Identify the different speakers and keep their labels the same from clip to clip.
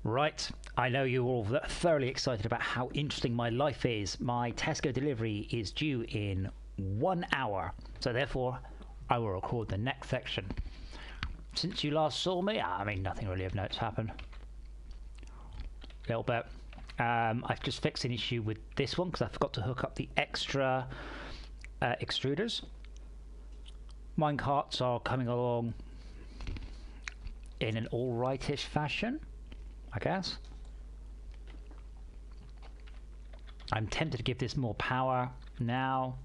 Speaker 1: Right, I know you're all thoroughly excited about how interesting my life is. My Tesco delivery is due in 1 hour, so therefore I will record the next section. Since you last saw me, I mean, nothing really of note's happened. A little bit. I've just fixed an issue with this one because I forgot to hook up the extra extruders. Minecarts are coming along in an alrightish fashion, I guess. I'm tempted to give this more power now.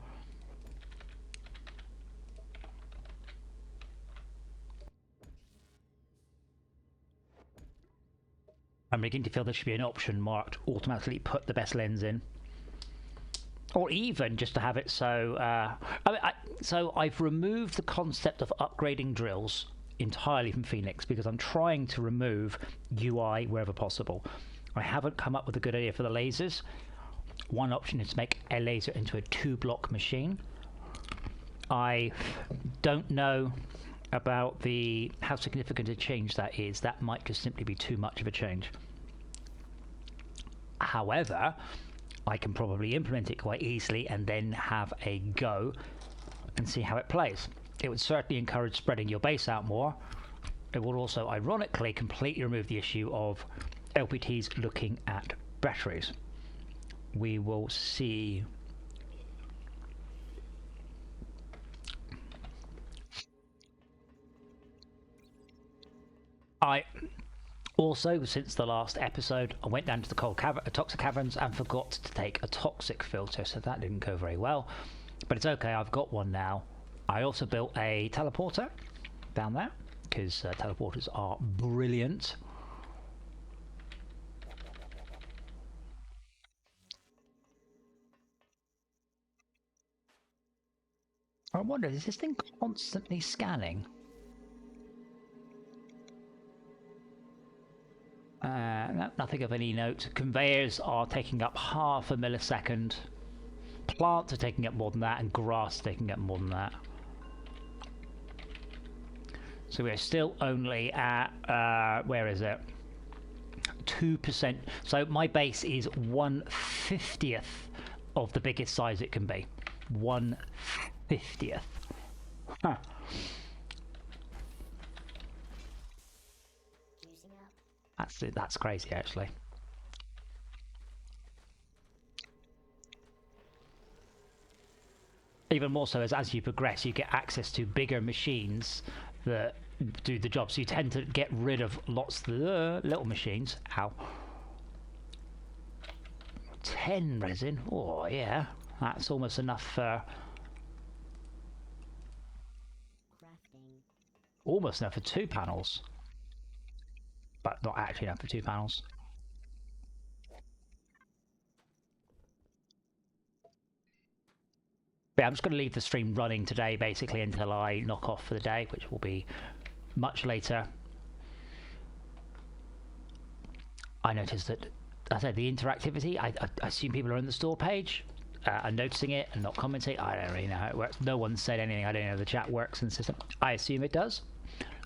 Speaker 1: I'm beginning to feel there should be an option marked automatically put the best lens in. Or even just to have it so... so I've removed the concept of upgrading drills entirely from Phoenix because I'm trying to remove UI wherever possible. I haven't come up with a good idea for the lasers. One option is to make a laser into a 2-block machine. I don't know about how significant a change that is. That might just simply be too much of a change. However, I can probably implement it quite easily and then have a go and see how it plays. It would certainly encourage spreading your base out more. It would also, ironically, completely remove the issue of LPTs looking at batteries. We will see. I also, since the last episode, I went down to the toxic caverns and forgot to take a toxic filter, so that didn't go very well. But it's okay, I've got one now. I also built a teleporter down there, because teleporters are brilliant. I wonder, is this thing constantly scanning? No, nothing of any note. Conveyors are taking up half a millisecond. Plants are taking up more than that, and grass are taking up more than that. So we're still only at, where is it? 2%. So my base is 1/50th of the biggest size it can be. 1/50th. Huh. That's crazy, actually. Even more so as you progress, you get access to bigger machines that do the job. So you tend to get rid of lots of the little machines. Ow. 10 resin. Oh, yeah. That's almost enough for... Almost enough for 2 panels. But not actually enough for 2 panels. But yeah, I'm just going to leave the stream running today, basically, until I knock off for the day, which will be much later. I noticed that, I said, the interactivity, I assume people are on the store page, are noticing it and not commenting. I don't really know how it works. No one said anything. I don't know how the chat works in the system. I assume it does.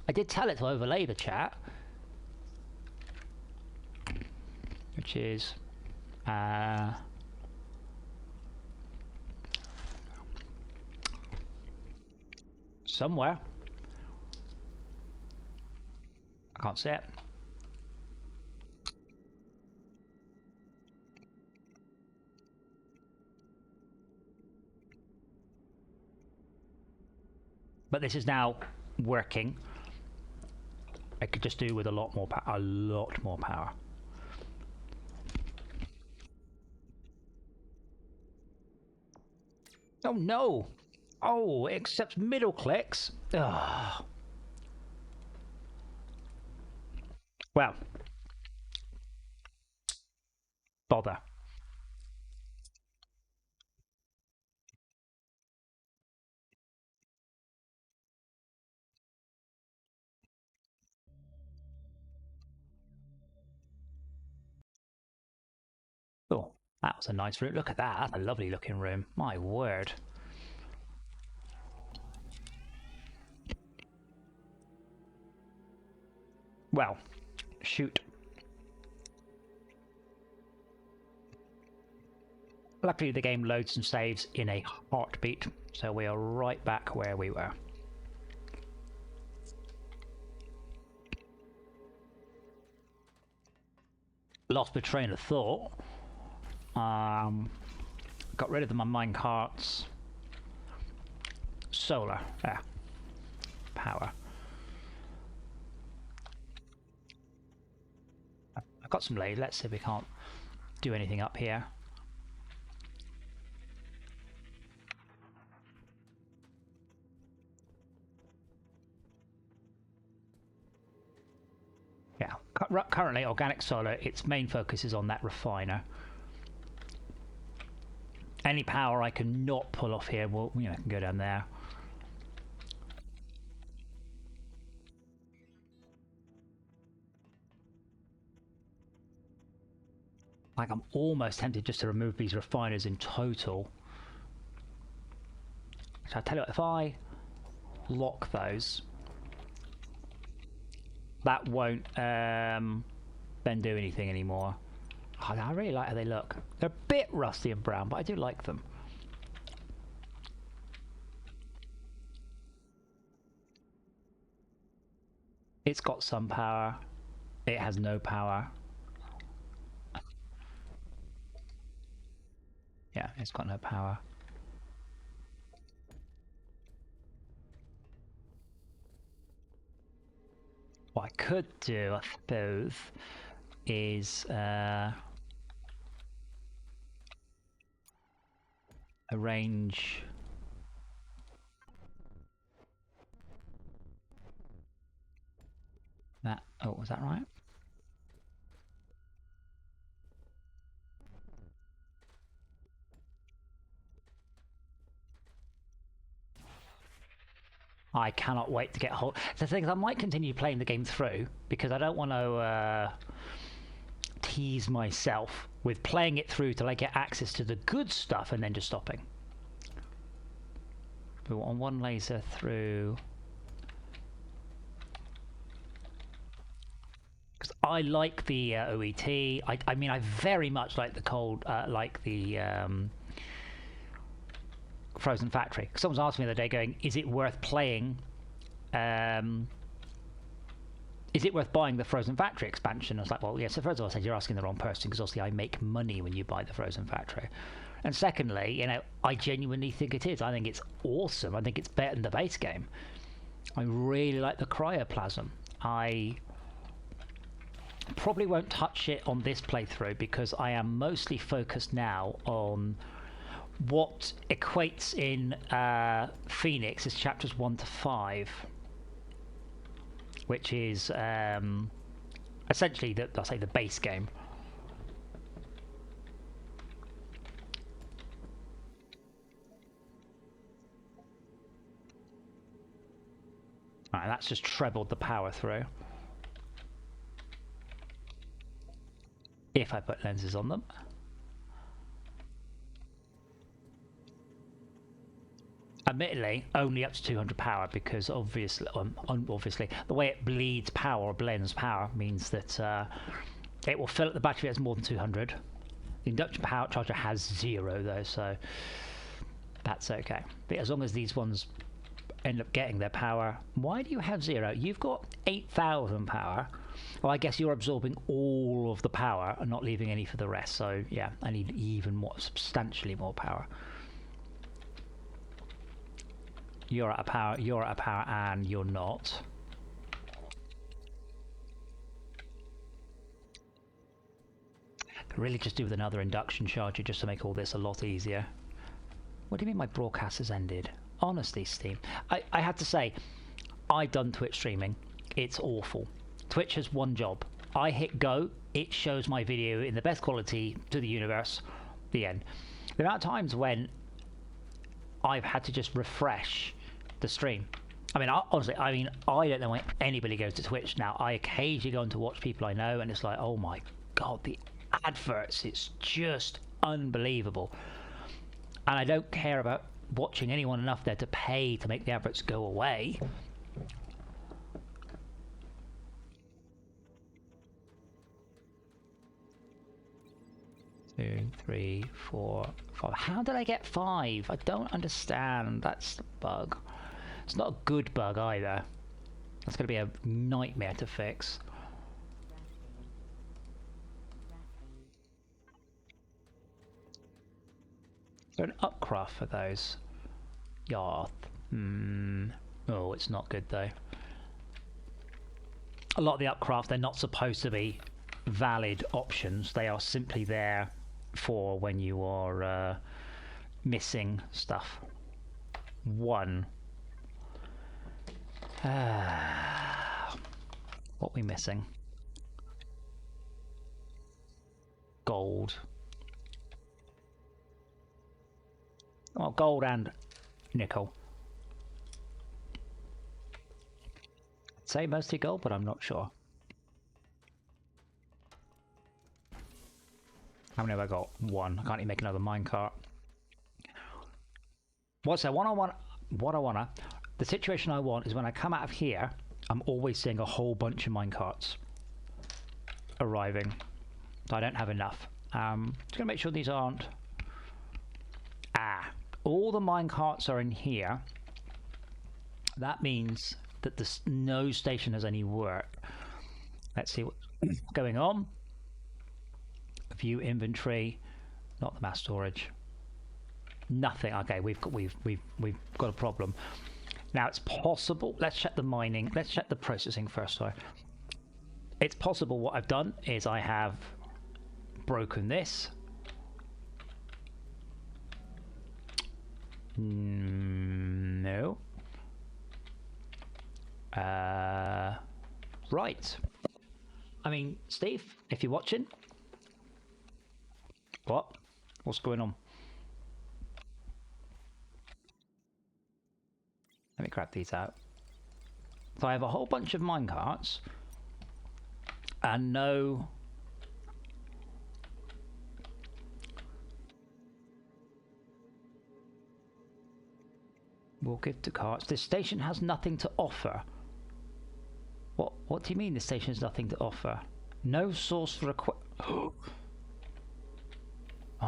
Speaker 1: I did tell it to overlay the chat, which is somewhere. I can't see it. But this is now working. I could just do with a lot more power. Oh no! Oh, it accepts middle clicks. Ugh. Well, bother. Oh, that was a nice room. Look at that. That's a lovely looking room. My word. Well, shoot. Luckily, the game loads and saves in a heartbeat, so we are right back where we were. Lost my train of thought. Got rid of my mine carts. Solar, yeah. Power. I've got some lead. Let's see if we can't do anything up here. Yeah, currently organic solar, its main focus is on that refiner. Any power I can not pull off here, well, you know, can go down there. Like, I'm almost tempted just to remove these refiners in total. So I tell you what, if I lock those, that won't then do anything anymore. Oh, I really like how they look. They're a bit rusty and brown, but I do like them. It's got some power. It has no power. Yeah, it's got no power. What I could do, I suppose, is arrange that. Oh, was that right? I cannot wait to get hold. The thing is, I might continue playing the game through because I don't want to tease myself with playing it through till I get access to the good stuff and then just stopping. We want one laser through. Because I like the OET. I mean, I very much like the cold, like the Frozen Factory. Someone's asked me the other day, going, "Is it worth playing? Is it worth buying the Frozen Factory expansion?" I was like, well, yeah. So first of all, I said you're asking the wrong person because obviously I make money when you buy the Frozen Factory. And secondly, you know, I genuinely think it is. I think it's awesome. I think it's better than the base game. I really like the cryoplasm. I probably won't touch it on this playthrough because I am mostly focused now on what equates in Phoenix is chapters 1 to 5, which is essentially I'll say the base game. Alright, that's just trebled the power through. If I put lenses on them. Admittedly, only up to 200 power because obviously the way it bleeds power or blends power means that it will fill up the battery as more than 200. The induction power charger has 0 though, so that's okay. But as long as these ones end up getting their power. Why do you have 0? You've got 8,000 power. Well, I guess you're absorbing all of the power and not leaving any for the rest. So yeah, I need even more, substantially more power. You're at a power, and you're not. Could really just do with another induction charger just to make all this a lot easier. What do you mean my broadcast has ended? Honestly, Steam. I have to say, I've done Twitch streaming. It's awful. Twitch has one job. I hit go, it shows my video in the best quality to the universe. The end. The amount of times when I've had to just refresh the stream. I mean, honestly, I don't know why anybody goes to Twitch now. I occasionally go on to watch people I know, and it's like, oh my god, the adverts, it's just unbelievable. And I don't care about watching anyone enough there to pay to make the adverts go away. 2, 3, 4, 5. How did I get 5? I don't understand. That's the bug. It's not a good bug either. That's going to be a nightmare to fix. Is there an upcraft for those? Yarth. Oh, it's not good though. A lot of the upcraft, they're not supposed to be valid options. They are simply there for when you are missing stuff. 1. What are we missing? Gold. Oh, gold and nickel. I'd say mostly gold, but I'm not sure. How many have I got? 1. I can't even make another minecart. What's that? The situation I want is when I come out of here, I'm always seeing a whole bunch of minecarts arriving. So I don't have enough. Just gonna make sure these aren't. All the minecarts are in here. That means that no station has any work. Let's see what's going on. View inventory, not the mass storage. Nothing. Okay, we've got a problem. Now it's possible. Let's check the mining. Let's check the processing first. Sorry. It's possible. What I've done is I have broken this. No. Right. I mean, Steve, if you're watching. What? What's going on? Let me grab these out. So I have a whole bunch of minecarts and no we'll give to carts. This station has nothing to offer. What do you mean the station has nothing to offer? No source for oh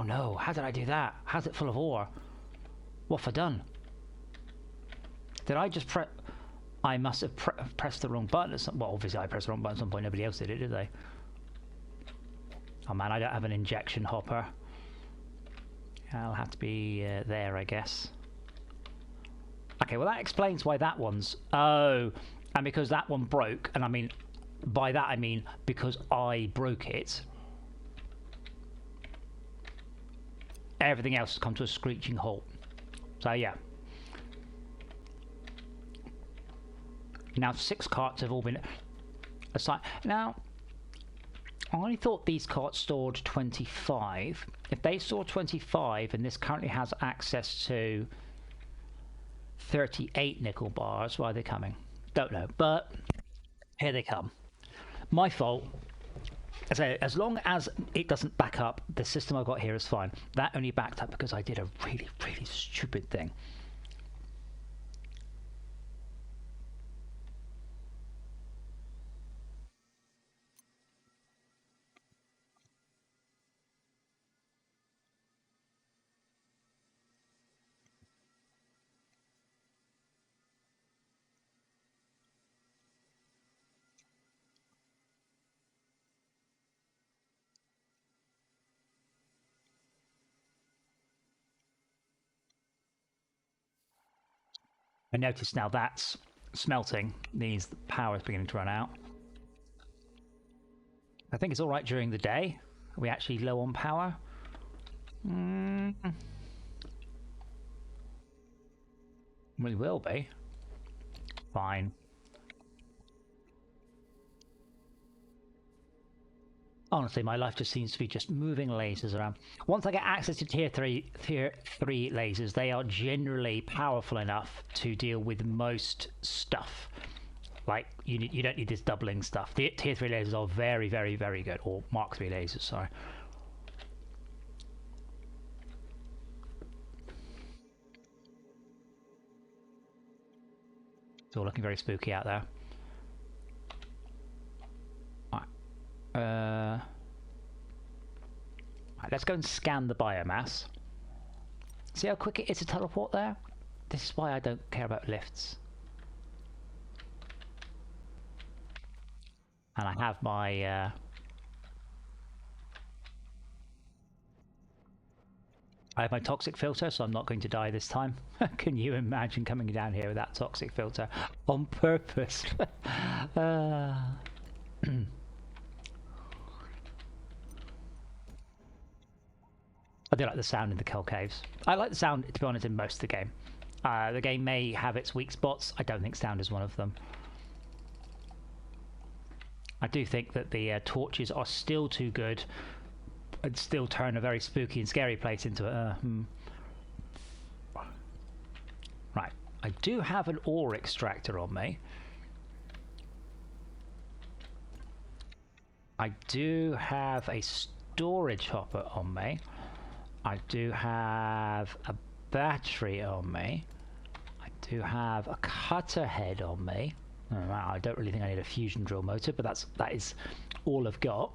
Speaker 1: no, how did I do that? How's it full of ore? What have I done? Did I just press? I must have pressed the wrong button at some. Well, obviously I pressed the wrong button at some point. Nobody else did it, did they? Oh man, I don't have an injection hopper. I'll have to be there, I guess. Okay, well that explains why that one's. Oh, and because that one broke, and I mean, by that I mean because I broke it. Everything else has come to a screeching halt. So yeah. Now 6 carts have all been assigned. Now, I only thought these carts stored 25. If they store 25 and this currently has access to 38 nickel bars, why are they coming? Don't know, but here they come. My fault. As long as it doesn't back up, the system I've got here is fine. That only backed up because I did a really, really stupid thing. I notice now that's smelting means the power is beginning to run out. I think it's all right during the day. Are we actually low on power? We will be. Fine. Honestly, my life just seems to be just moving lasers around. Once I get access to tier 3 lasers, they are generally powerful enough to deal with most stuff. Like, you don't need this doubling stuff. The tier 3 lasers are very, very, very good. Or Mark 3 lasers, sorry. It's all looking very spooky out there. Right, let's go and scan the biomass. See how quick it is to teleport there? This is why I don't care about lifts. And I have my toxic filter, so I'm not going to die this time. Can you imagine coming down here with that toxic filter on purpose? I do like the sound in the Kell Caves. I like the sound, to be honest, in most of the game. The game may have its weak spots. I don't think sound is one of them. I do think that the torches are still too good and still turn a very spooky and scary place into a... Right, I do have an ore extractor on me. I do have a storage hopper on me. I do have a battery on me. I do have a cutter head on me. Oh, wow, I don't really think I need a fusion drill motor, but that is all I've got.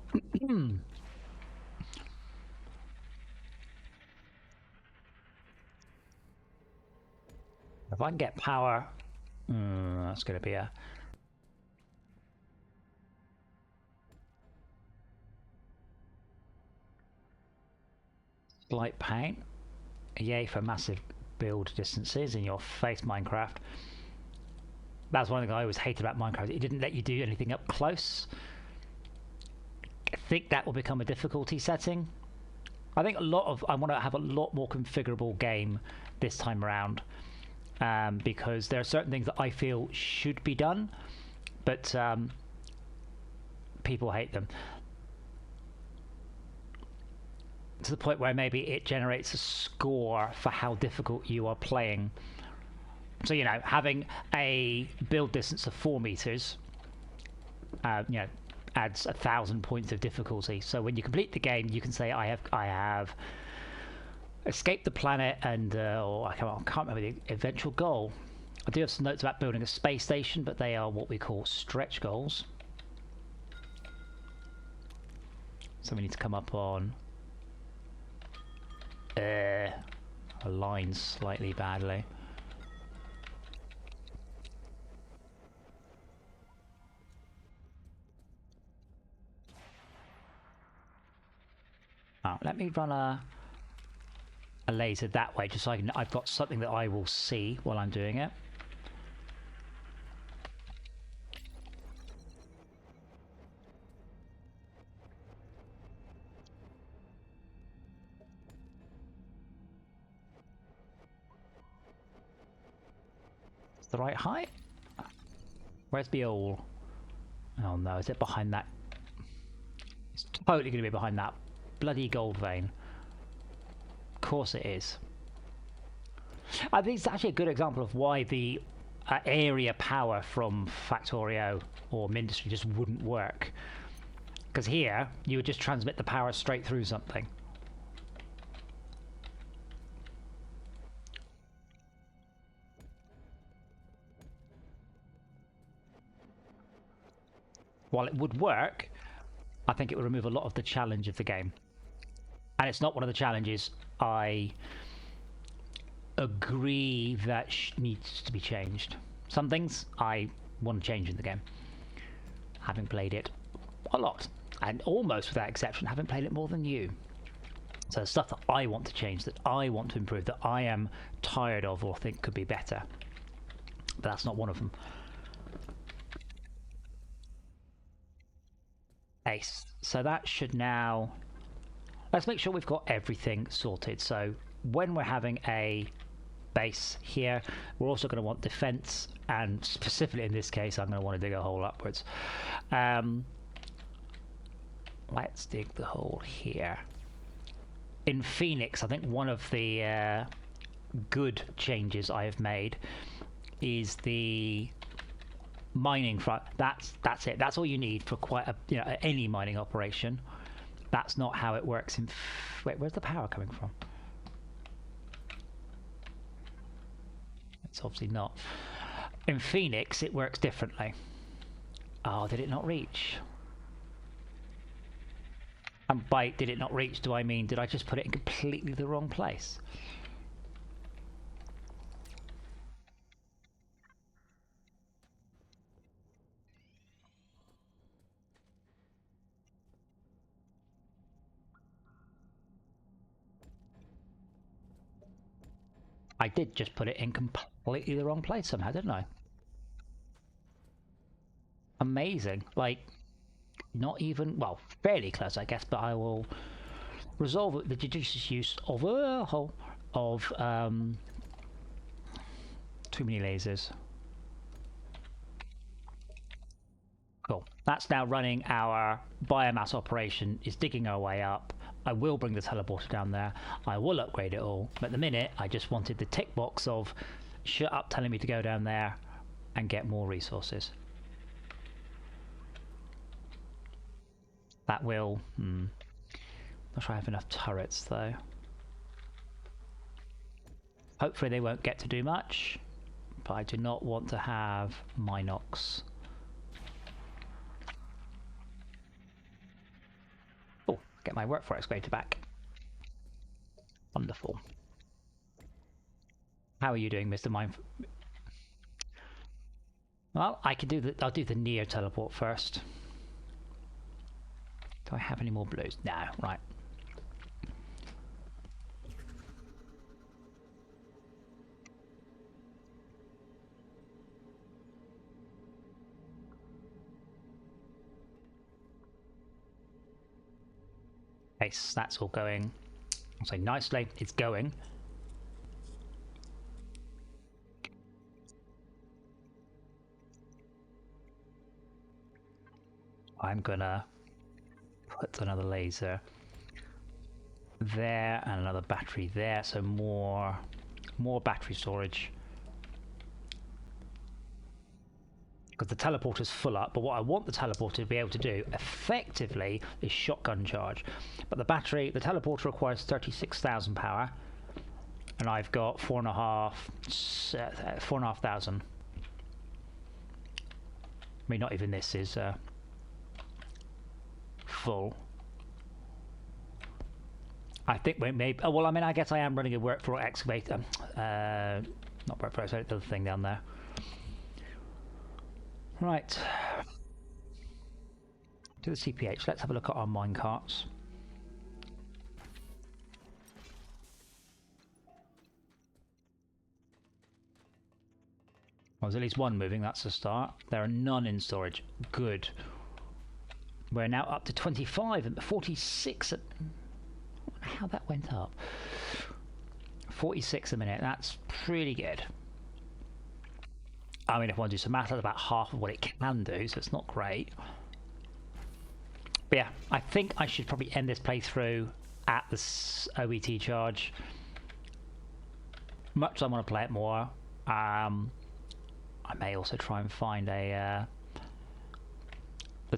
Speaker 1: If I can get power, that's going to be a... slight pain. Yay for massive build distances in your face, Minecraft. That's one thing I always hated about Minecraft. It didn't let you do anything up close. I think that will become a difficulty setting. I think I want to have a lot more configurable game this time around, because there are certain things that I feel should be done, but people hate them. To the point where maybe it generates a score for how difficult you are playing. So, you know, having a build distance of 4 meters, you know, adds 1,000 points of difficulty. So when you complete the game, you can say, I have escaped the planet, and or I can't remember the eventual goal. I do have some notes about building a space station, but they are what we call stretch goals. So we need to come up on aligns slightly badly. Oh, let me run a laser that way, just so I've got something that I will see while I'm doing it. It's the right height? Where's the all? Oh no, is it behind that? It's totally going to be behind that bloody gold vein. Of course it is. I think it's actually a good example of why the area power from Factorio or Mindustry just wouldn't work. Because here, you would just transmit the power straight through something. While it would work, I think it would remove a lot of the challenge of the game. And it's not one of the challenges I agree that needs to be changed. Some things I want to change in the game, having played it a lot, and almost without exception having played it more than you. So stuff that I want to change, that I want to improve, that I am tired of or think could be better. But that's not one of them. Ace. So that should now... Let's make sure we've got everything sorted. So when we're having a base here, we're also going to want defense, and specifically in this case, I'm going to want to dig a hole upwards. Let's dig the hole here. In Phoenix, I think one of the good changes I have made is the mining front. That's it. That's all you need for quite a any mining operation. That's not how it works in... Wait, where's the power coming from? It's obviously not. In Phoenix, it works differently. Oh, did it not reach? And by did it not reach, do I mean did I just put it in completely the wrong place? I did just put it in completely the wrong place somehow, didn't I? Amazing. Like, not even, well, fairly close, I guess, but I will resolve the judicious use of too many lasers. Cool. That's now running our biomass operation, is digging our way up. I will bring the teleporter down there. I will upgrade it all. But at the minute, I just wanted the tick box of shut up telling me to go down there and get more resources. That will... Not sure I have enough turrets, though. Hopefully they won't get to do much. But I do not want to have Minox. Oh, get my workforce excavator back. Wonderful. How are you doing, Mr. Mine? Well, I could do the. I'll do the Neo teleport first. Do I have any more blues? No, right. Nice, that's all going. I'll say nicely. It's going. I'm gonna put another laser there and another battery there, so more battery storage. Because the teleporter's full up, but what I want the teleporter to be able to do effectively is shotgun charge. But the battery, the teleporter requires 36,000 power, and I've got 4,500. I mean, not even this is full. I think we maybe. Oh well, I mean, I guess I am running a work for excavator. Not work for excavator, the other thing down there. Right. To the CPH. Let's have a look at our minecarts. Well, there's at least one moving, that's a start. There are none in storage. Good. We're now up to 25 and 46 at... How that went up. 46 a minute, that's pretty good. I mean, if I want to do some math, that's about half of what it can do, so it's not great. But yeah, I think I should probably end this playthrough at the OET charge. Much as I want to play it more, I may also try and find the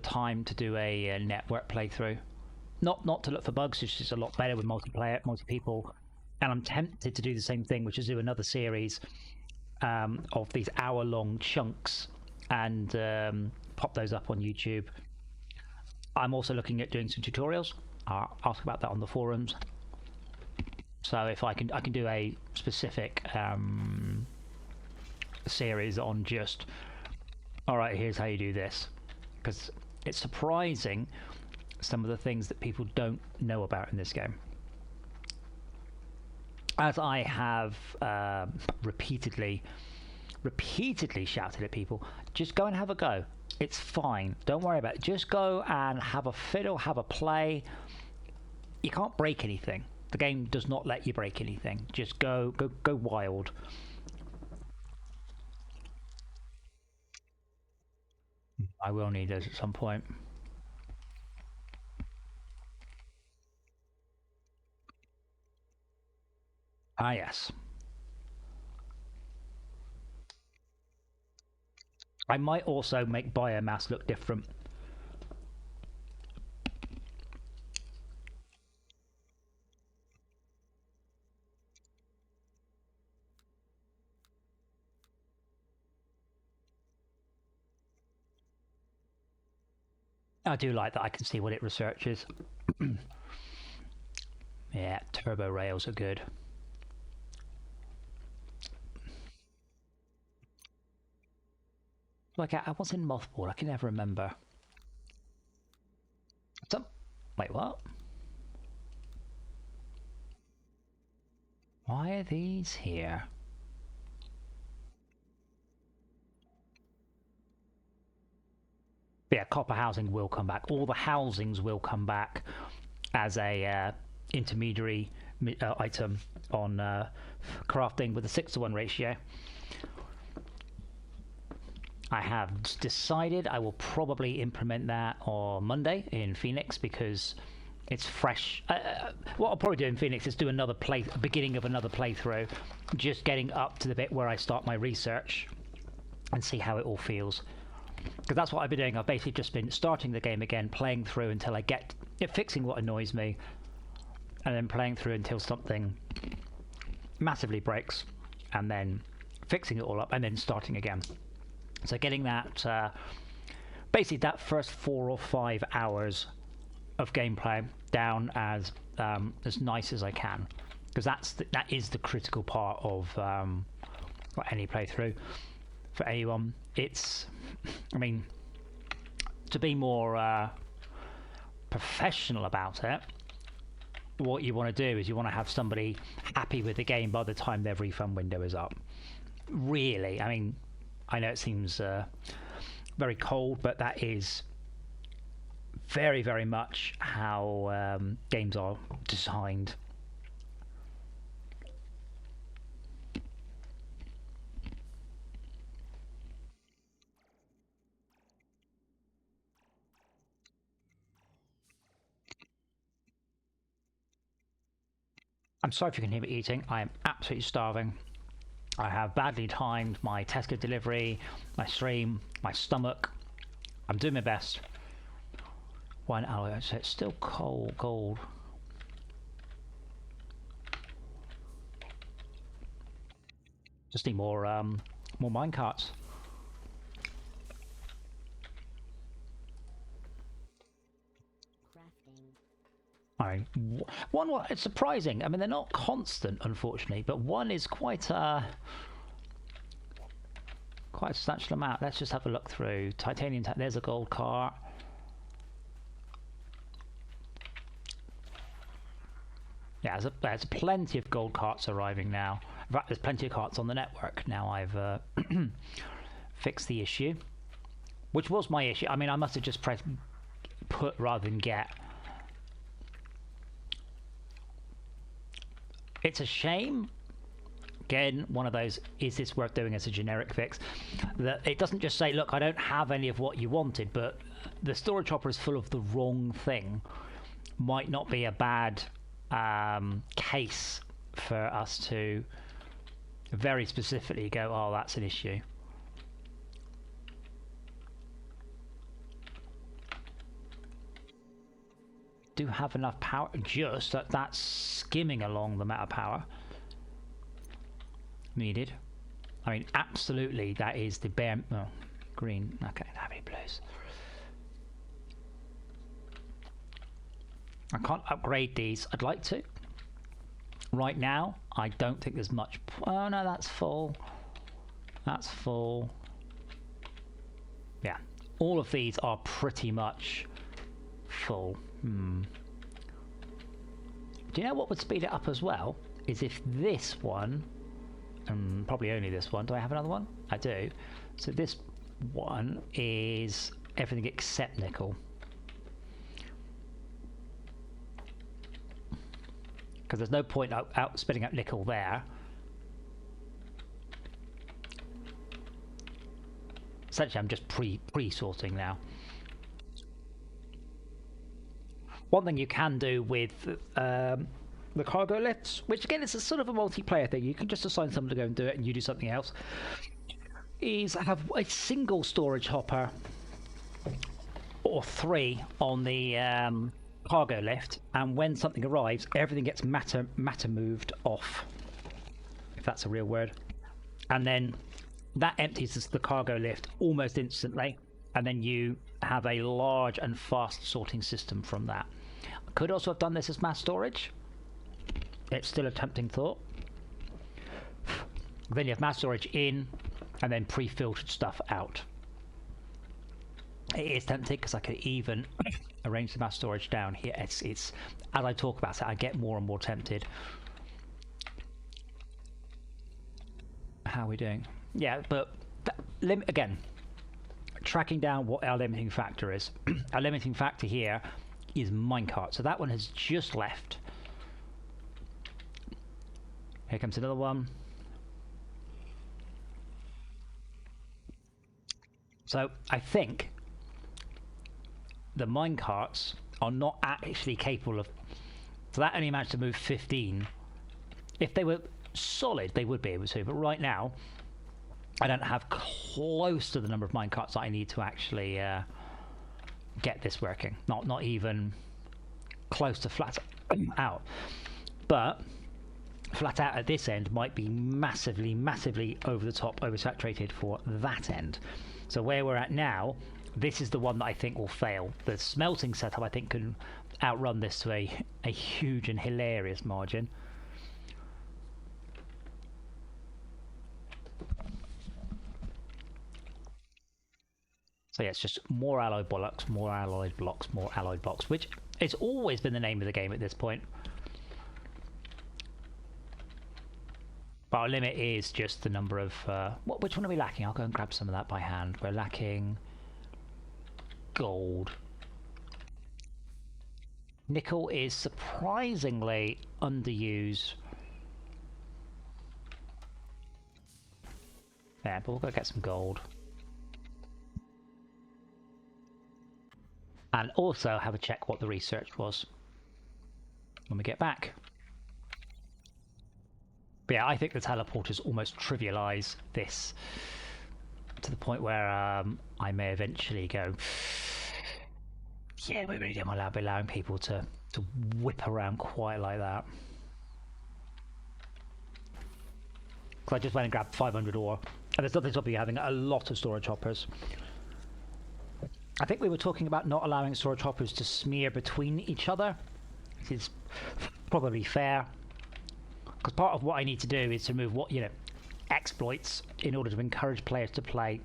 Speaker 1: time to do a network playthrough. Not to look for bugs, it's just a lot better with multiplayer, multi-people. And I'm tempted to do the same thing, which is do another series of these hour-long chunks and pop those up on YouTube. I'm also looking at doing some tutorials. I'll ask about that on the forums. So if I can do a specific series on just, all right, here's how you do this, because it's surprising some of the things that people don't know about in this game. As I have repeatedly shouted at people, just go and have a go. It's fine. Don't worry about it. Just go and have a fiddle, have a play. You can't break anything. The game does not let you break anything. Just go wild. I will need those at some point. Ah, yes. I might also make biomass look different. I do like that I can see what it researches. Yeah, turbo rails are good. Like, I was in mothball. I can never remember. Wait, what? Why are these here? Yeah, copper housing will come back. All the housings will come back as a intermediary item on crafting with a 6:1 ratio. I have decided I will probably implement that on Monday in Phoenix because it's fresh. What I'll probably do in Phoenix is do another beginning of another playthrough, just getting up to the bit where I start my research and see how it all feels. Because that's what I've been doing. I've basically just been starting the game again, playing through until I get fixing what annoys me, and then playing through until something massively breaks, and then fixing it all up, and then starting again. So getting that, basically that first 4 or 5 hours of gameplay down as nice as I can, because that is the critical part of any playthrough for anyone. It's, I mean, to be more professional about it, what you want to do is you want to have somebody happy with the game by the time their refund window is up. Really, I mean, I know it seems very cold, but that is very, very much how games are designed. I'm sorry if you can hear me eating. I am absolutely starving. I have badly timed my Tesco delivery, my stream, my stomach. I'm doing my best. 1 hour, so it's still cold, gold. Just need more minecarts. I mean, it's surprising. I mean, they're not constant, unfortunately, but one is quite a substantial amount. Let's just have a look through. Titanium, there's a gold cart. Yeah, there's plenty of gold carts arriving now. In fact, there's plenty of carts on the network now. I've fixed the issue, which was my issue. I mean, I must have just pressed put rather than get. It's a shame. Again, one of those, is this worth doing as a generic fix? That it doesn't just say, look, I don't have any of what you wanted, but the storage hopper is full of the wrong thing. Might not be a bad case for us to very specifically go, oh, that's an issue. Do have enough power, just that's skimming along the amount of power needed. I mean, absolutely, that is the bare. Oh, green. Okay, how many blues? I can't upgrade these. I'd like to. Right now, I don't think there's much. Oh no, that's full. That's full. Yeah, all of these are pretty much full. Do you know what would speed it up as well? Is if this one, probably only this one. Do I have another one? I do. So this one is everything except nickel. Because there's no point out spitting out nickel there. Essentially, I'm just pre-sorting now. One thing you can do with the cargo lifts, which again is a sort of a multiplayer thing, you can just assign someone to go and do it and you do something else, is have a single storage hopper or 3 on the cargo lift, and when something arrives, everything gets matter moved off, if that's a real word, and then that empties the cargo lift almost instantly, and then you have a large and fast sorting system from that. Could also have done this as mass storage. It's still a tempting thought. Then you have mass storage in, and then pre-filtered stuff out. It is tempting because I could even arrange the mass storage down here. It's as I talk about it, I get more and more tempted. How are we doing? Yeah, but again, tracking down what our limiting factor is. Our limiting factor here is minecart. So that one has just left. Here comes another one. So I think the minecarts are not actually capable of... So that only managed to move 15. If they were solid, they would be able to. But right now, I don't have close to the number of minecarts that I need to actually get this working. Not even close to flat out. But flat out at this end might be massively, massively over the top, oversaturated for that end. So where we're at now, this is the one that I think will fail. The smelting setup, I think, can outrun this to a huge and hilarious margin. So yeah, it's just more alloyed blocks, more alloyed blocks, more alloyed blocks, which it's always been the name of the game at this point. But our limit is just the number of... which one are we lacking? I'll go and grab some of that by hand. We're lacking gold. Nickel is surprisingly underused. Yeah, but we'll go get some gold. And also have a check what the research was when we get back. But yeah, I think the teleporters almost trivialize this to the point where I may eventually go, yeah, we really don't want to be allowing people to whip around quite like that. Because I just went and grabbed 500 ore, and there's nothing stopping you having a lot of storage hoppers. I think we were talking about not allowing storage hoppers to smear between each other. This is probably fair. Because part of what I need to do is to remove exploits in order to encourage players to play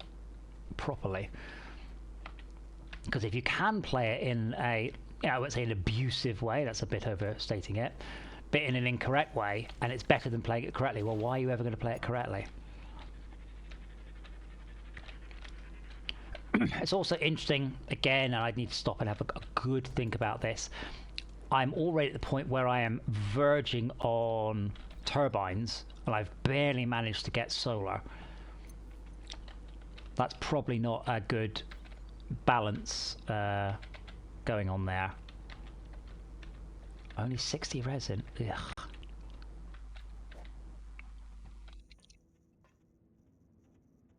Speaker 1: properly. Because if you can play it in I wouldn't say an abusive way, that's a bit overstating it, but in an incorrect way, and it's better than playing it correctly, well, why are you ever going to play it correctly? It's also interesting, again, and I need to stop and have a good think about this. I'm already at the point where I am verging on turbines, and I've barely managed to get solar. That's probably not a good balance going on there. Only 60 resin. Ugh.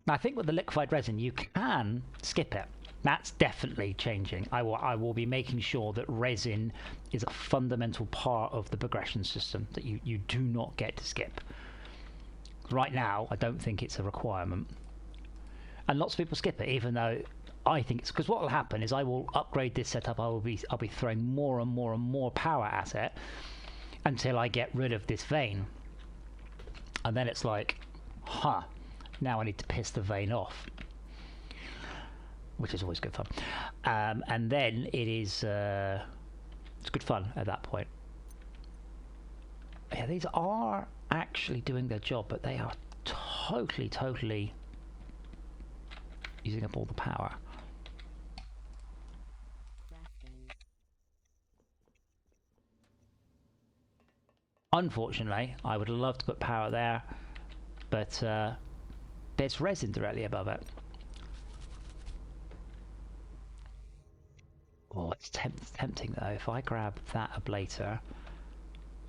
Speaker 1: Now, I think with the liquefied resin, you can skip it. That's definitely changing. I will be making sure that resin is a fundamental part of the progression system that you do not get to skip. Right now, I don't think it's a requirement. And lots of people skip it, even though I think it's... Because what will happen is I will upgrade this setup. I'll be throwing more and more and more power at it until I get rid of this vein. And then it's like, now I need to piss the vein off. Which is always good fun. And then it is... it's good fun at that point. Yeah, these are actually doing their job, but they are totally using up all the power. Unfortunately, I would love to put power there, but there's resin directly above it. Oh, it's tempting though. If I grab that ablator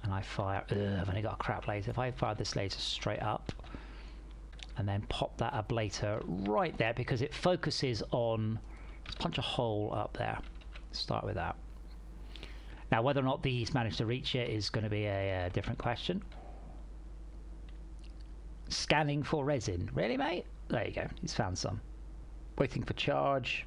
Speaker 1: and I fire... I've only got a crap laser. If I fire this laser straight up and then pop that ablator right there, because it focuses on... Let's punch a hole up there. Start with that. Now, whether or not these manage to reach it is going to be a different question. Scanning for resin. Really, mate? There you go. He's found some. Waiting for charge.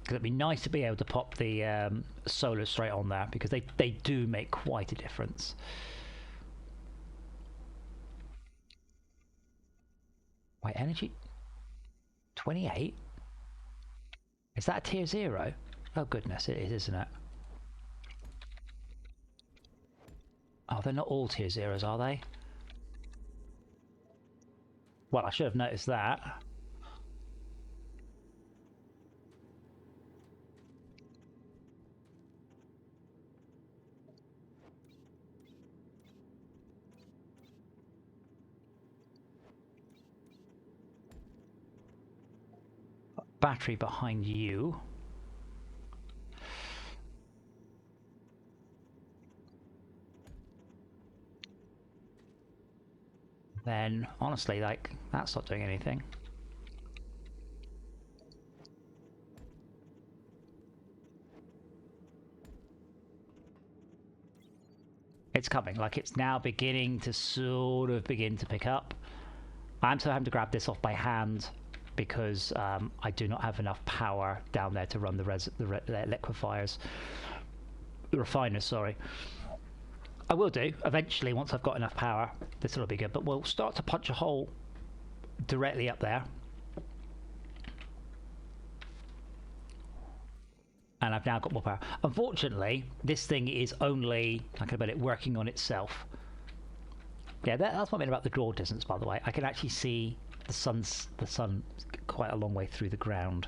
Speaker 1: Because it'd be nice to be able to pop the solar straight on there, because they do make quite a difference. Wait, energy 28? Is that a tier 0? Oh goodness, it is, isn't it? Oh, they're not all tier 0s, are they? Well, I should have noticed that. Battery behind you. Then, honestly, like, that's not doing anything. It's coming, like it's now beginning to sort of begin to pick up. I'm still having to grab this off by hand because I do not have enough power down there to run the liquefiers. The refiners, sorry. I will do, eventually, once I've got enough power. This will be good, but we'll start to punch a hole directly up there. And I've now got more power. Unfortunately, this thing is only, like about it, working on itself. Yeah, that's what I mean about the draw distance, by the way. I can actually see the sun quite a long way through the ground.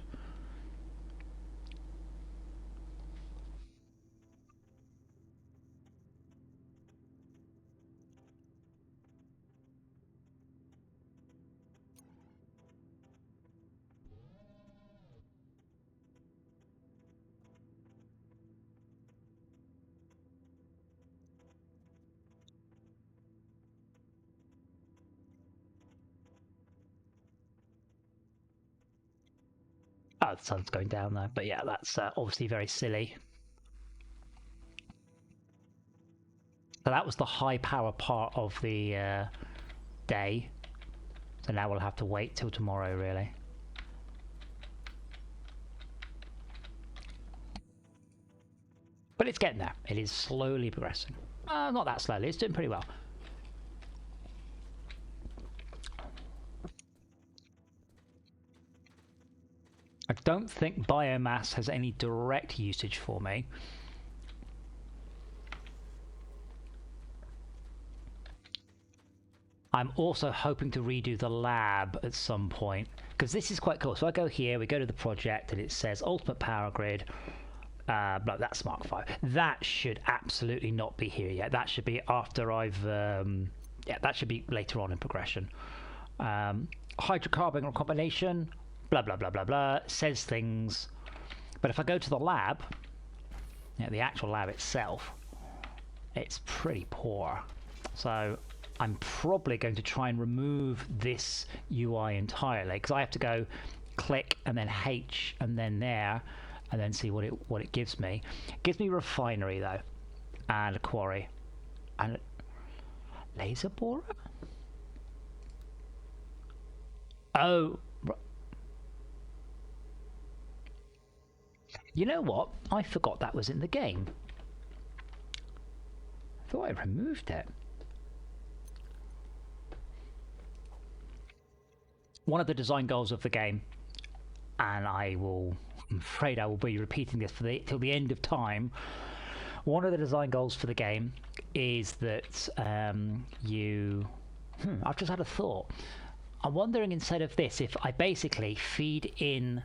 Speaker 1: Oh, the sun's going down there, but yeah, that's obviously very silly. So that was the high power part of the day. So now we'll have to wait till tomorrow, really. But it's getting there. It is slowly progressing. Not that slowly, it's doing pretty well. I don't think biomass has any direct usage for me. I'm also hoping to redo the lab at some point, because this is quite cool. So I go here, we go to the project, and it says Ultimate Power Grid. But that's Mark 5. That should absolutely not be here yet. That should be after I've... yeah, that should be later on in progression. Hydrocarbon combination, blah, blah, blah, blah, blah, says things. But if I go to the lab, yeah, the actual lab itself, it's pretty poor. So I'm probably going to try and remove this UI entirely, because I have to go click and then H and then there, and then see what it gives me. It gives me refinery though, and a quarry, and a laser borer. Oh, you know what? I forgot that was in the game. I thought I removed it. One of the design goals of the game, and I'm afraid I will be repeating this till the end of time. One of the design goals for the game is that I've just had a thought. I'm wondering, instead of this, if I basically feed in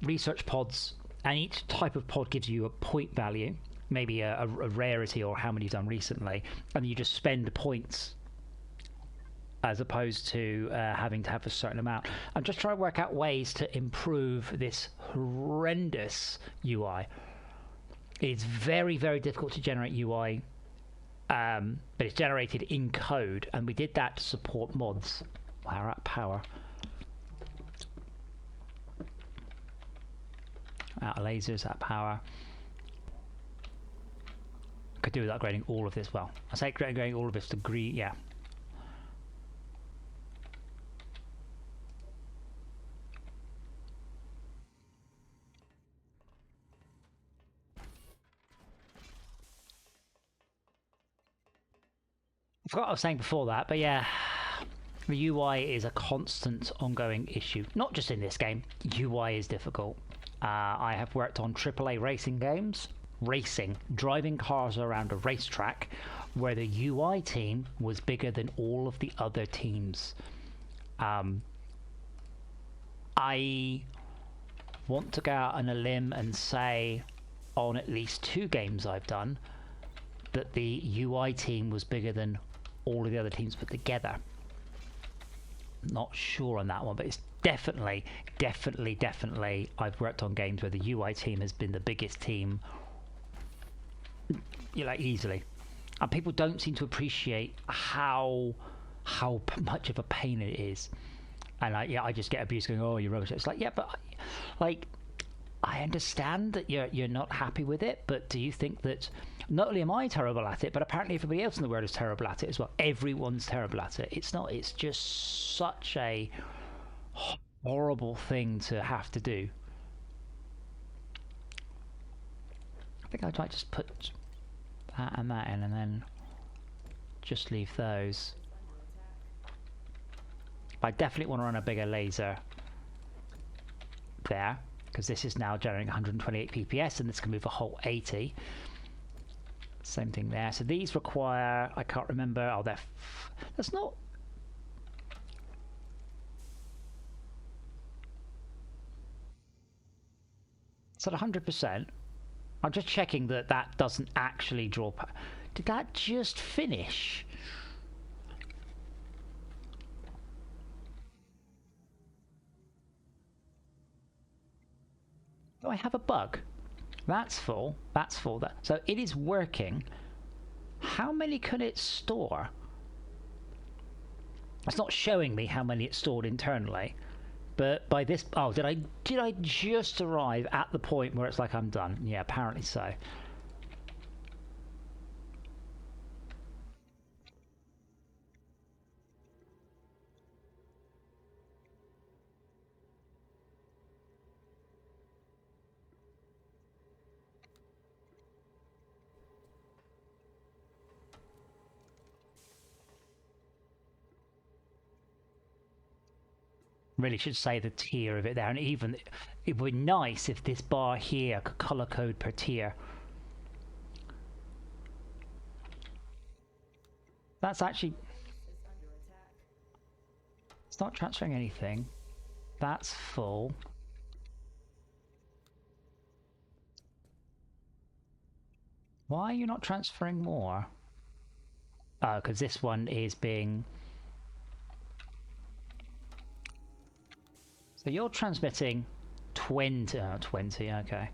Speaker 1: research pods, and each type of pod gives you a point value, maybe a rarity or how many you've done recently, and you just spend points as opposed to having to have a certain amount. I'm just trying to work out ways to improve this horrendous UI. It's very, very difficult to generate UI, but it's generated in code, and we did that to support mods. Power at power. Out of lasers at power. Could do with upgrading all of this. Well, I say upgrading all of this to green, yeah. forgot what I was saying before that, but yeah, the UI is a constant ongoing issue. Not just in this game, UI is difficult. I have worked on AAA racing games, driving cars around a racetrack, where the UI team was bigger than all of the other teams. I want to go out on a limb and say, on at least 2 games I've done, that the UI team was bigger than all of the other teams put together. Not sure on that one, but it's definitely I've worked on games where the UI team has been the biggest team, like easily, and people don't seem to appreciate how much of a pain it is. And I just get abused going, oh, you're rubbish. It's like, yeah, but like, I understand that you're not happy with it, but do you think that not only am I terrible at it, but apparently everybody else in the world is terrible at it as well? Everyone's terrible at it. It's not. It's just such a horrible thing to have to do. I think I might just put that and that in, and then just leave those. But I definitely want to run a bigger laser there, because this is now generating 128 pps, and this can move a whole 80. Same thing there. So these require, I can't remember, oh, that's not, it's at 100%. I'm just checking that that doesn't actually draw power. Did that just finish? Oh, I have a bug. That's full. That's full. So it is working. How many can it store? It's not showing me how many it stored internally. But by this, oh, did I just arrive at the point where it's like I'm done? Yeah, apparently so. Really should say the tier of it there, and even it would be nice if this bar here could color code per tier. That's actually, it's not transferring anything. That's full. Why are you not transferring more? Oh, because this one is being... So you're transmitting 20, 20, okay.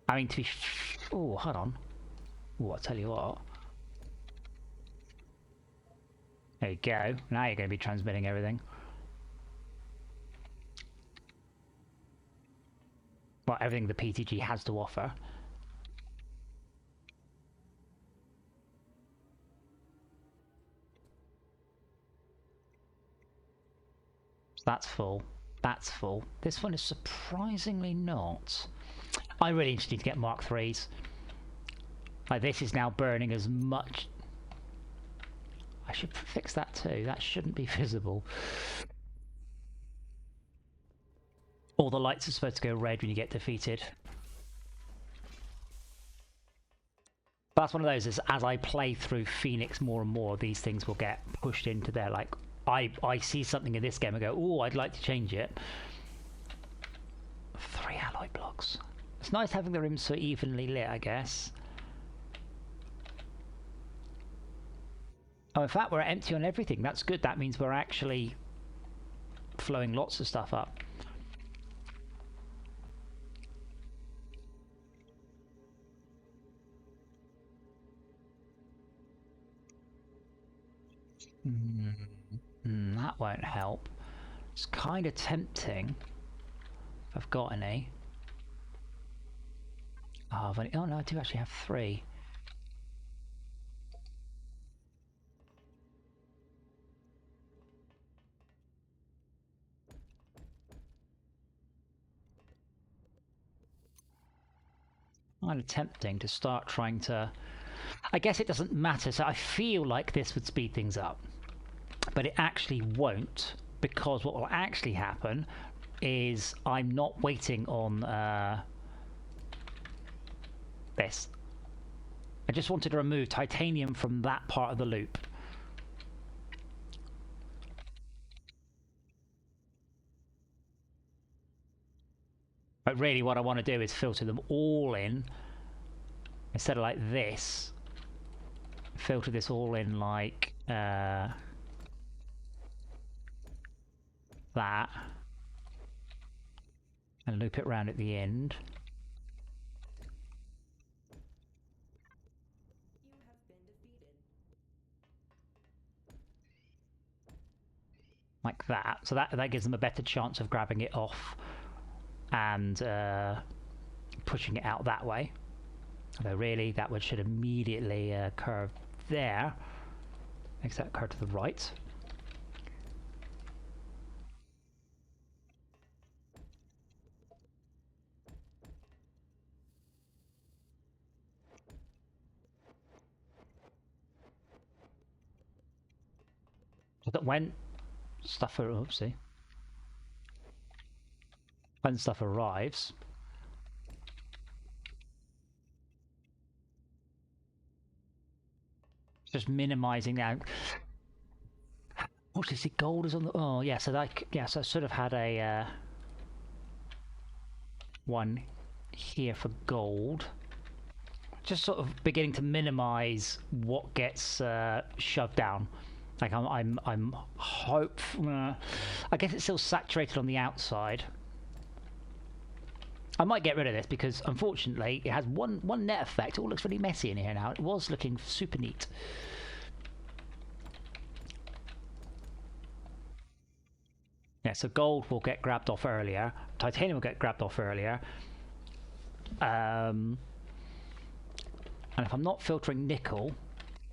Speaker 1: I mean, to be... Oh, hold on. Oh, I'll tell you what. There you go. Now you're going to be transmitting everything. Well, everything the PTG has to offer. That's full. That's full. This one is surprisingly not. I really just need to get Mark 3s. Like, this is now burning as much. I should fix that too. That shouldn't be visible. All the lights are supposed to go red when you get defeated. That's one of those, is as I play through Phoenix more and more, these things will get pushed into there. Like, I see something in this game and go, oh, I'd like to change it. 3 alloy blocks. It's nice having the room so evenly lit, I guess. Oh, in fact, we're empty on everything. That's good. That means we're actually flowing lots of stuff up. That won't help. It's kind of tempting. If I've got any. Oh, oh no, I do actually have 3. kind of tempting to start trying to... I guess it doesn't matter, so I feel like this would speed things up. But it actually won't, because what will actually happen is I'm not waiting on this. I just wanted to remove titanium from that part of the loop. But really what I want to do is filter them all in. Instead of like this, filter this all in like that. And loop it around at the end. Like that. So that gives them a better chance of grabbing it off and pushing it out that way. Although really that should immediately curve there. Makes that curve to the right. So that when stuff when stuff arrives, just minimizing now. What is it? Gold is on the... Oh yeah, so like so I sort of had a one here for gold. Just sort of beginning to minimize what gets shoved down. Like I'm hopeful. I guess it's still saturated on the outside. I might get rid of this because unfortunately it has one net effect. It all looks really messy in here now. It was looking super neat. Yeah, so gold will get grabbed off earlier. Titanium will get grabbed off earlier. And if I'm not filtering nickel,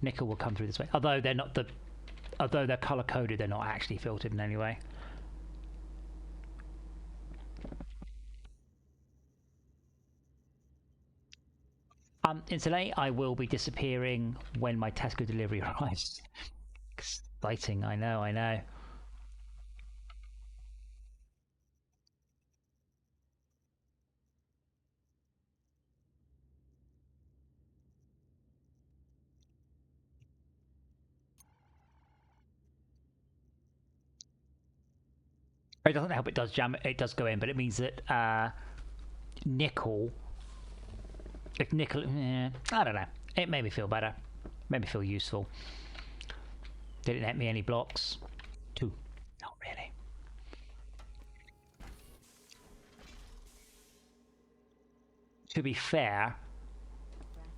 Speaker 1: nickel will come through this way. Although they're not although they're color coded, they're not actually filtered in any way. Incidentally, I will be disappearing when my Tesco delivery arrives. Exciting, I know. It doesn't help, it does jam, it does go in, but it means that nickel... If nickel... I don't know. It made me feel better. Made me feel useful. Did it net me any blocks? 2. Not really. To be fair,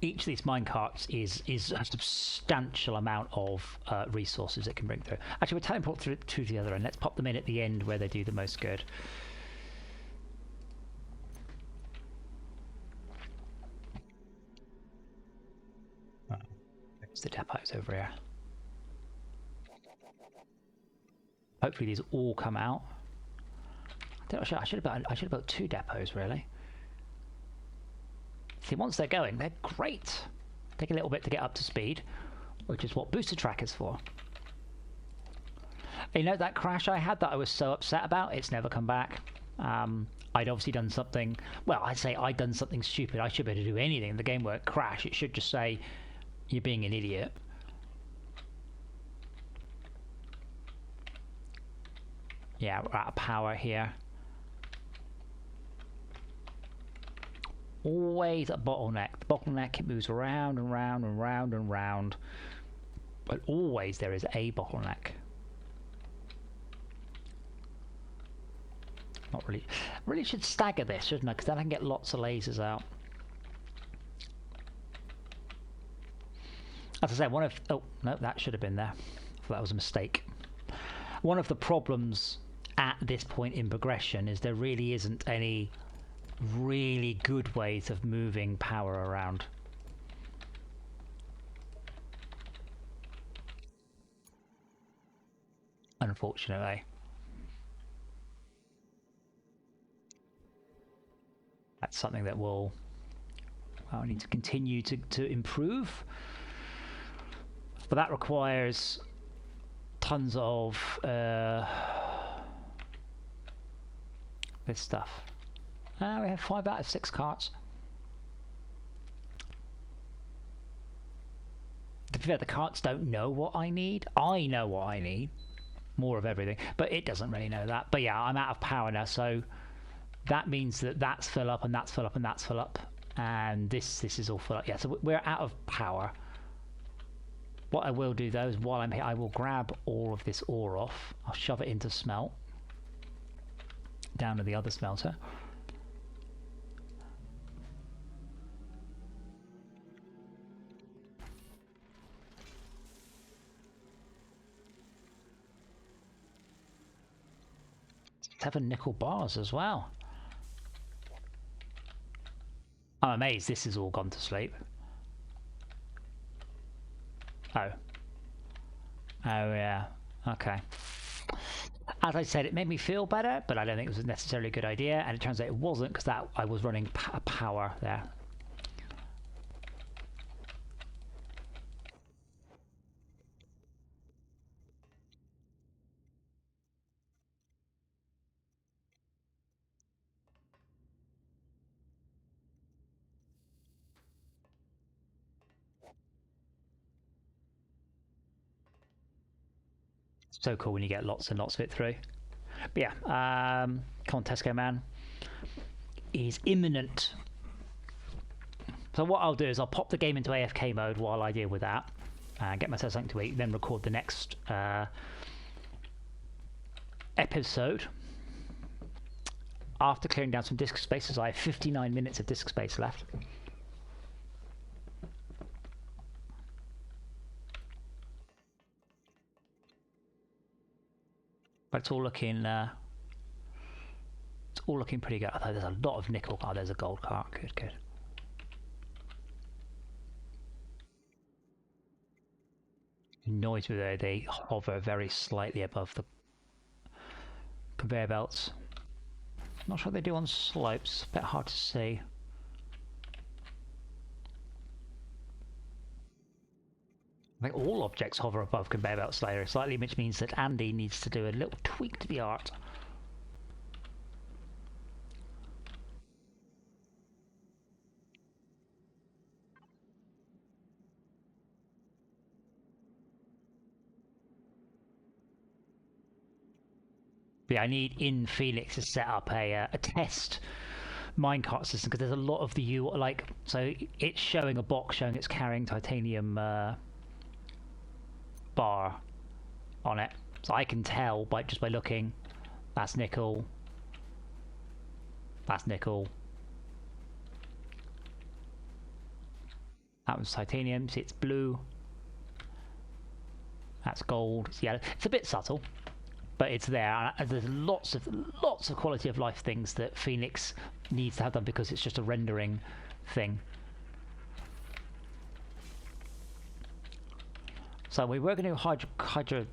Speaker 1: each of these minecarts is a substantial amount of resources it can bring through. Actually, we'll teleport through to the other end. Let's pop them in at the end where they do the most good. There's the depots over here. Hopefully these all come out. I should have built 2 depots really. See, once they're going, they're great. Take a little bit to get up to speed, which is what booster track is for. You know, that crash I had that I was so upset about, it's never come back. I'd obviously done something, well, I'd say I'd done something stupid. I should be able to do anything. The game won't crash. It should just say, you're being an idiot. Yeah, we're out of power here. Always a bottleneck. The bottleneck, it moves around and round and round and round. But always there is a bottleneck. Not really. Really should stagger this, shouldn't I? Because then I can get lots of lasers out. As I said, one of... Oh, no, that should have been there. That was a mistake. One of the problems at this point in progression is there really isn't any really good ways of moving power around. Unfortunately. That's something that we'll I need to continue to improve, but that requires tons of this stuff. We have 5 out of 6 carts. To be fair, the carts don't know what I need. I know what I need. More of everything. But it doesn't really know that. But yeah, I'm out of power now, so that means that that's fill up, and that's fill up, and that's fill up. And this is all full up. Yeah, so we're out of power. What I will do though is while I'm here, I will grab all of this ore off. I'll shove it into smelt. Down to the other smelter. Seven nickel bars as well. I'm amazed this has all gone to sleep. Oh. Oh yeah. Okay. As I said, it made me feel better, but I don't think it was necessarily a good idea, and it turns out it wasn't, because that I was running power there. So cool when you get lots and lots of it through. But yeah, Contesco Man is imminent. So what I'll do is I'll pop the game into AFK mode while I deal with that, get myself something to eat, then record the next episode. After clearing down some disk spaces, I have 59 minutes of disk space left. But it's all looking pretty good. Although there's a lot of nickel. Oh, there's a gold cart. Good, good. Annoys me though, they hover very slightly above the conveyor belts. Not sure what they do on slopes. A bit hard to see. I think all objects hover above conveyor belts slightly, which means that Andy needs to do a little tweak to the art. But yeah, I need in Phoenix to set up a test minecart system, because there's a lot of the so it's showing a box showing it's carrying titanium bar on it, so I can tell just by looking. That's nickel. That's nickel. That was titanium. See, it's blue. That's gold. It's yellow. It's a bit subtle, but it's there. And there's lots of quality of life things that Phoenix needs to have done, because it's just a rendering thing. So we were going to hydro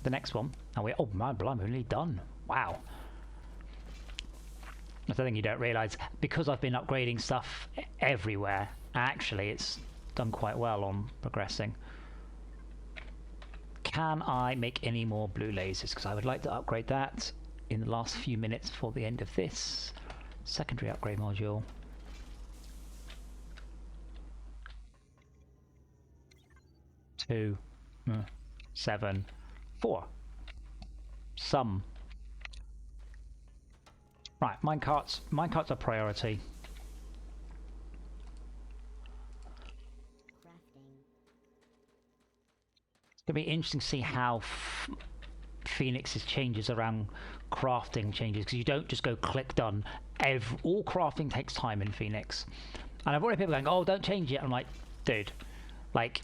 Speaker 1: the next one, and oh my blimey, we're nearly done. Wow. That's the thing you don't realise, because I've been upgrading stuff everywhere. Actually, it's done quite well on progressing. Can I make any more blue lasers? Because I would like to upgrade that in the last few minutes before the end of this secondary upgrade module. Two. 7, 4. Some. Right, minecarts. Minecarts are priority. It's gonna be interesting to see how Phoenix's changes around crafting changes, because you don't just go click done. All crafting takes time in Phoenix, and I've already people going, "Oh, don't change it." I'm like, dude, like.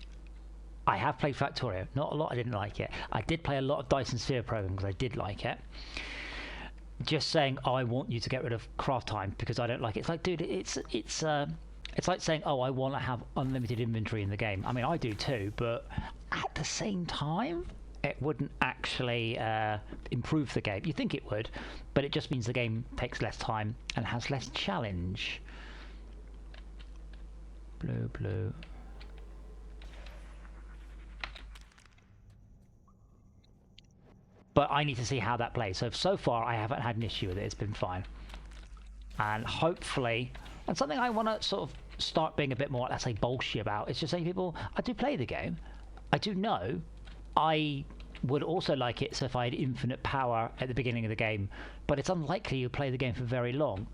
Speaker 1: I have played Factorio. Not a lot, I didn't like it. I did play a lot of Dyson Sphere Program because I did like it. Just saying, oh, I want you to get rid of craft time because I don't like it. It's like, dude, it's like saying, oh, I want to have unlimited inventory in the game. I mean, I do too, but at the same time, it wouldn't actually improve the game. You think it would, but it just means the game takes less time and has less challenge. Blue, blue. But I need to see how that plays. So far I haven't had an issue with it. It's been fine. And hopefully, and something I want to sort of start being a bit more, let's say, bolshy about, is just saying to people, I do play the game. I do know. I would also like it so if I had infinite power at the beginning of the game, but it's unlikely you play the game for very long.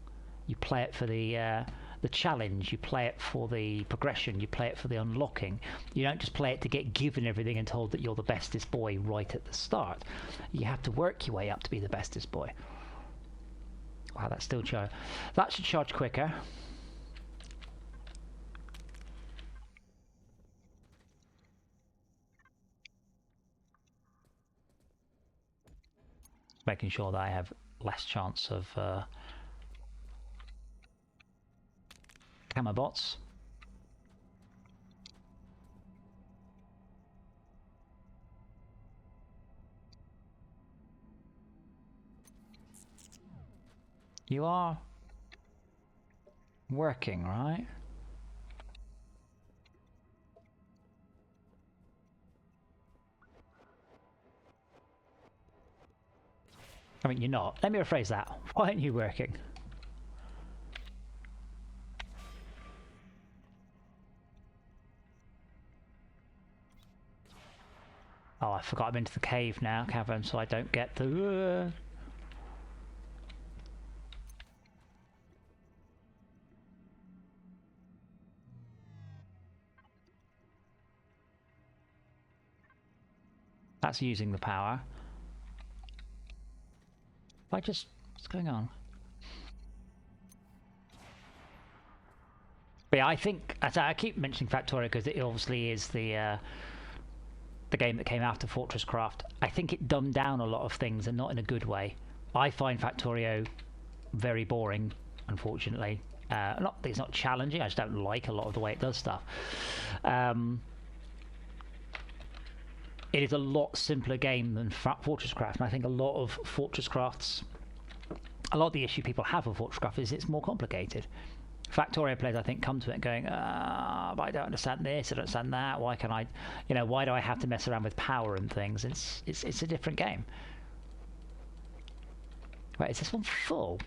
Speaker 1: You play it for the challenge, you play it for the progression, you play it for the unlocking. You don't just play it to get given everything and told that you're the bestest boy right at the start. You have to work your way up to be the bestest boy. Wow, that's still charge. That should charge quicker. Making sure that I have less chance of camera bots. You are working, right? I mean, you're not. Let me rephrase that. Why aren't you working? Oh, I forgot I'm into the cave now, cavern, so I don't get the... That's using the power. What's going on? But yeah, I think, as I keep mentioning Factorio because it obviously is the game that came after FortressCraft. I think it dumbed down a lot of things and not in a good way. I find Factorio very boring, unfortunately. Not that it's not challenging, I just don't like a lot of the way it does stuff. It is a lot simpler game than FortressCraft, and I think a lot of the issue people have with FortressCraft is it's more complicated. Factorio players, I think, come to it going, but I don't understand this, I don't understand that. Why can I, why do I have to mess around with power and things? It's a different game. Wait, is this one full?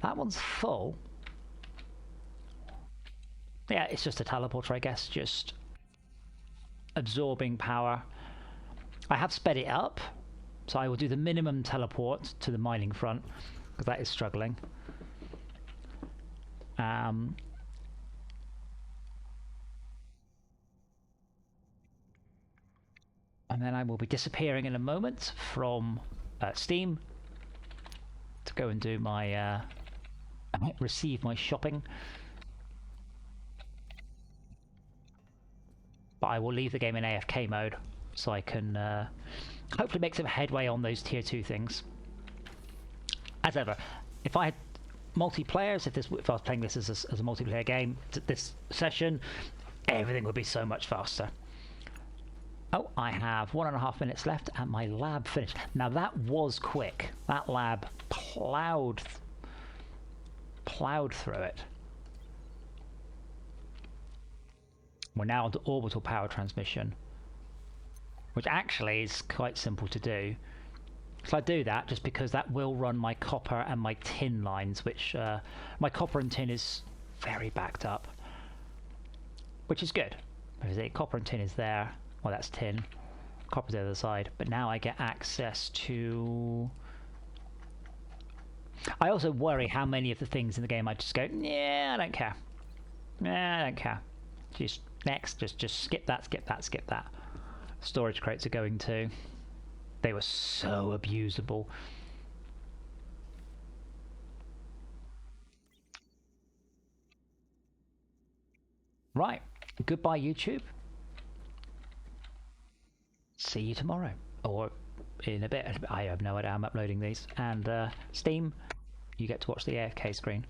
Speaker 1: That one's full. Yeah, it's just a teleporter, I guess, just absorbing power. I have sped it up, so I will do the minimum teleport to the mining front, because that is struggling. And then I will be disappearing in a moment from Steam to go and do my receive my shopping. But I will leave the game in AFK mode so I can hopefully make some headway on those tier 2 things. As ever, if I had multiplayers, if I was playing this as a multiplayer game, this session, everything would be so much faster. Oh, I have 1.5 minutes left and my lab finished. Now that was quick. That lab plowed through it. We're now on to orbital power transmission, which actually is quite simple to do. So I do that just because that will run my copper and my tin lines, which my copper and tin is very backed up, which is good. Because the copper and tin is there. Well, that's tin. Copper's the other side. But now I get access to... I also worry how many of the things in the game I just go, yeah, I don't care. Nah, I don't care. Just next, just skip that, skip that, skip that. Storage crates are going to. They were so abusable. Right. Goodbye, YouTube. See you tomorrow. Or in a bit. I have no idea how I'm uploading these. And Steam, you get to watch the AFK screen.